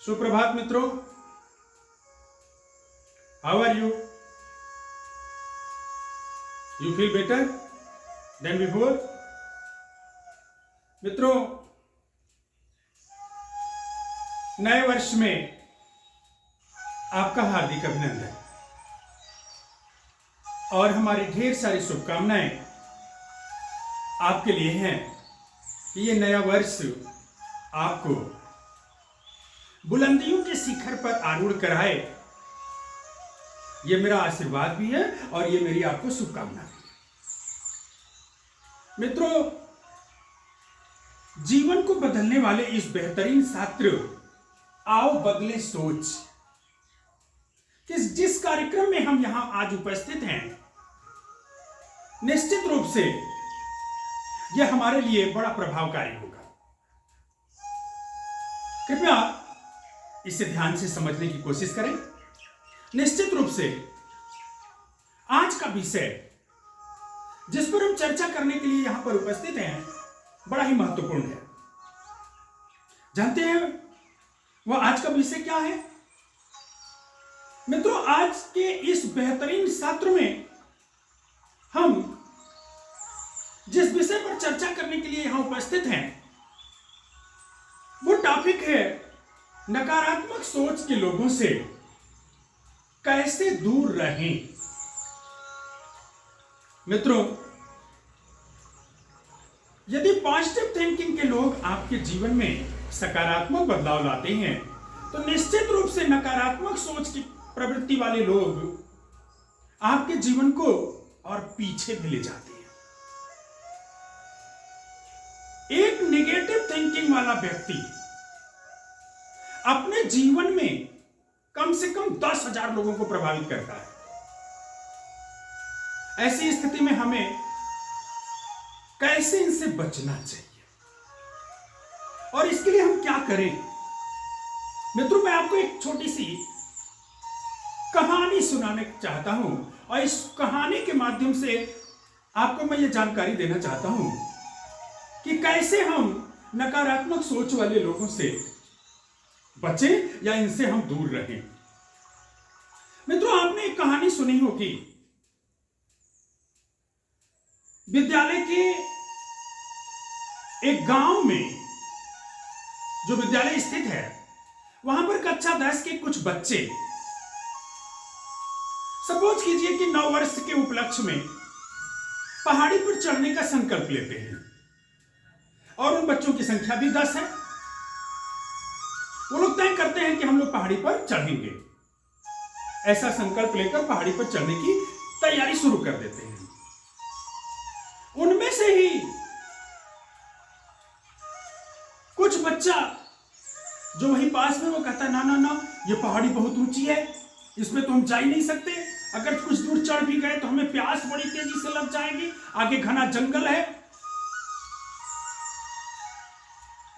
सुप्रभात मित्रों, how are you? You feel better than before? मित्रों, नए वर्ष में आपका हार्दिक अभिनंदन और हमारी ढेर सारी शुभकामनाएं आपके लिए हैं कि ये नया वर्ष आपको बुलंदियों के शिखर पर आरूढ़ कराए। ये मेरा आशीर्वाद भी है और ये मेरी आपको शुभकामना भी है। मित्रों, जीवन को बदलने वाले इस बेहतरीन सत्र आओ बदले सोच कि जिस कार्यक्रम में हम यहां आज उपस्थित हैं, निश्चित रूप से यह हमारे लिए बड़ा प्रभावकारी होगा। कृपया इसे ध्यान से समझने की कोशिश करें। निश्चित रूप से आज का विषय जिस पर हम चर्चा करने के लिए यहां पर उपस्थित हैं बड़ा ही महत्वपूर्ण है। जानते हैं वह आज का विषय क्या है? मित्रों, आज के इस बेहतरीन सत्र में हम जिस विषय पर चर्चा करने के लिए यहां उपस्थित हैं वो टॉपिक है नकारात्मक सोच के लोगों से कैसे दूर रहें। मित्रों, यदि पॉजिटिव थिंकिंग के लोग आपके जीवन में सकारात्मक बदलाव लाते हैं तो निश्चित रूप से नकारात्मक सोच की प्रवृत्ति वाले लोग आपके जीवन को और पीछे भी ले जाते हैं। एक नेगेटिव थिंकिंग वाला व्यक्ति अपने जीवन में कम से कम 10,000 लोगों को प्रभावित करता है। ऐसी स्थिति में हमें कैसे इनसे बचना चाहिए और इसके लिए हम क्या करें? मित्रों, मैं आपको एक छोटी सी कहानी सुनाने चाहता हूं और इस कहानी के माध्यम से आपको मैं ये जानकारी देना चाहता हूं कि कैसे हम नकारात्मक सोच वाले लोगों से बचें या इनसे हम दूर रहें। मित्रों, आपने एक कहानी सुनी होगी। विद्यालय के एक गांव में जो विद्यालय स्थित है वहां पर कक्षा 10 के कुछ बच्चे, सपोज कीजिए कि 9 वर्ष के उपलक्ष्य में पहाड़ी पर चढ़ने का संकल्प लेते हैं और उन बच्चों की संख्या भी 10 है। वो लोग तय करते हैं कि हम लोग पहाड़ी पर चढ़ेंगे। ऐसा संकल्प लेकर पहाड़ी पर चढ़ने की तैयारी शुरू कर देते हैं। उनमें से ही कुछ बच्चा जो वहीं पास में, वो कहता है ना ना ना, ये पहाड़ी बहुत ऊंची है, इसमें तो हम जा ही नहीं सकते। अगर कुछ दूर चढ़ भी गए तो हमें प्यास बड़ी तेजी से लग जाएगी, आगे घना जंगल है।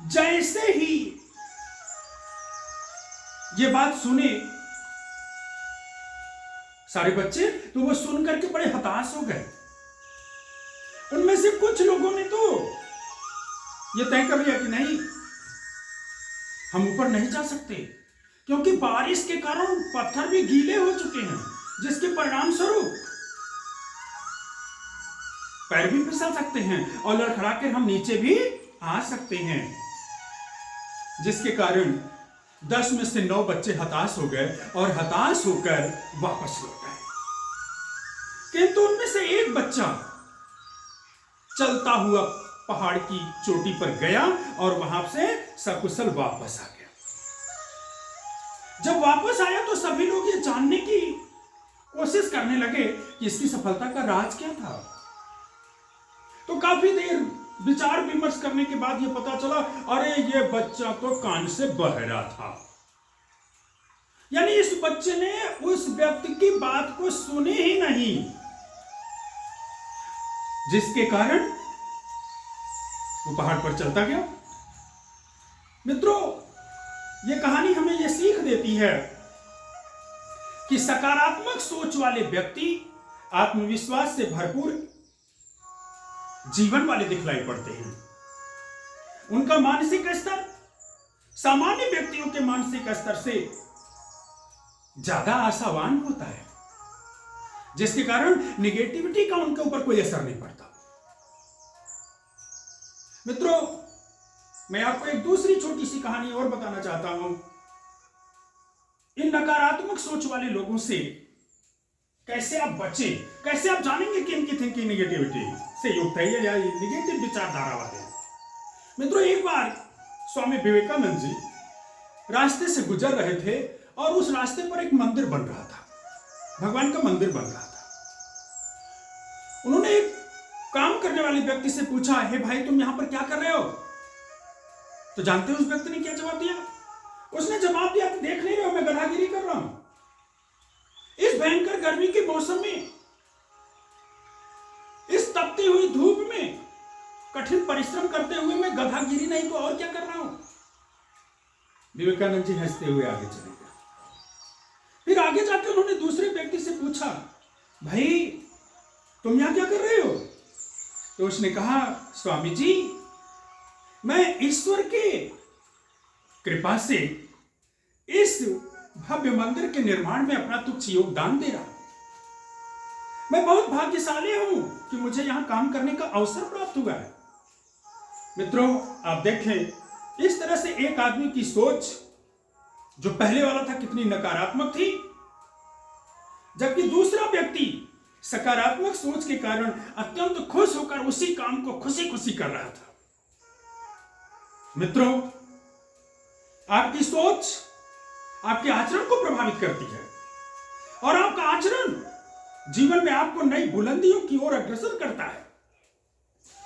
जैसे ही ये बात सुने सारे बच्चे, तो वो सुन करके बड़े हताश हो गए। उनमें से कुछ लोगों ने तो ये तय कर लिया कि नहीं, हम ऊपर नहीं जा सकते, क्योंकि बारिश के कारण पत्थर भी गीले हो चुके हैं, जिसके परिणाम स्वरूप पैर भी फिसल सकते हैं और लड़खड़ा कर हम नीचे भी आ सकते हैं। जिसके कारण 10 में से 9 बच्चे हताश हो गए और हताश होकर वापस लौट गए। किंतु उनमें से एक बच्चा चलता हुआ पहाड़ की चोटी पर गया और वहां से सकुशल वापस आ गया। जब वापस आया तो सभी लोग ये जानने की कोशिश करने लगे कि इसकी सफलता का राज क्या था। तो काफी देर विचार विमर्श करने के बाद ये पता चला, अरे ये बच्चा तो कान से बहरा था। यानी इस बच्चे ने उस व्यक्ति की बात को सुनी ही नहीं, जिसके कारण वो पहाड़ पर चलता गया। मित्रों, ये कहानी हमें यह सीख देती है कि सकारात्मक सोच वाले व्यक्ति आत्मविश्वास से भरपूर जीवन वाले दिखलाई पड़ते हैं। उनका मानसिक स्तर सामान्य व्यक्तियों के मानसिक स्तर से ज्यादा आशावान होता है, जिसके कारण निगेटिविटी का उनके ऊपर कोई असर नहीं पड़ता। मित्रों, मैं आपको एक दूसरी छोटी सी कहानी और बताना चाहता हूं। इन नकारात्मक सोच वाले लोगों से कैसे आप बचें, कैसे आप जानेंगे कि इनकी थिंकिंग निगेटिविटी से युक्त है या निगेटिव विचारधारा वाले हैं। मित्रों, एक बार स्वामी विवेकानंद जी रास्ते से गुजर रहे थे और उस रास्ते पर एक मंदिर बन रहा था, भगवान का मंदिर बन रहा था। उन्होंने एक काम करने वाले व्यक्ति से पूछा, हे भाई तुम यहां पर क्या कर रहे हो? तो जानते हो उस व्यक्ति ने क्या जवाब दिया? उसने जवाब दिया, देख नहीं रहे हो मैं गधागिरी कर रहा हूं। इस भयंकर गर्मी के मौसम में, इस तपती हुई धूप में कठिन परिश्रम करते हुए मैं गधागिरी नहीं तो और क्या कर रहा हूं। विवेकानंद जी हंसते हुए आगे चले गए। फिर आगे जाकर उन्होंने दूसरे व्यक्ति से पूछा, भाई तुम यहां क्या कर रहे हो? तो उसने कहा, स्वामी जी मैं ईश्वर के कृपा से इस भव्य मंदिर के निर्माण में अपना तुच्छ योगदान दे रहा हूं। मैं बहुत भाग्यशाली हूं कि मुझे यहां काम करने का अवसर प्राप्त हुआ है। मित्रों, आप देखें इस तरह से एक आदमी की सोच जो पहले वाला था कितनी नकारात्मक थी, जबकि दूसरा व्यक्ति सकारात्मक सोच के कारण अत्यंत खुश होकर उसी काम को खुशी खुशी कर रहा था। मित्रों, आपकी सोच आपके आचरण को प्रभावित करती है और आपका आचरण जीवन में आपको नई बुलंदियों की ओर अग्रसर करता है।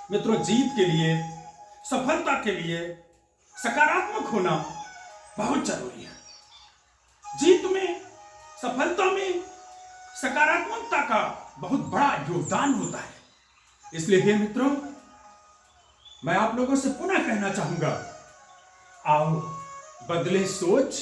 मित्रों, जीत के लिए, सफलता के लिए सकारात्मक होना बहुत जरूरी है। जीत में, सफलता में सकारात्मकता का बहुत बड़ा योगदान होता है। इसलिए हे मित्रों, मैं आप लोगों से पुनः कहना चाहूंगा, आओ बदले सोच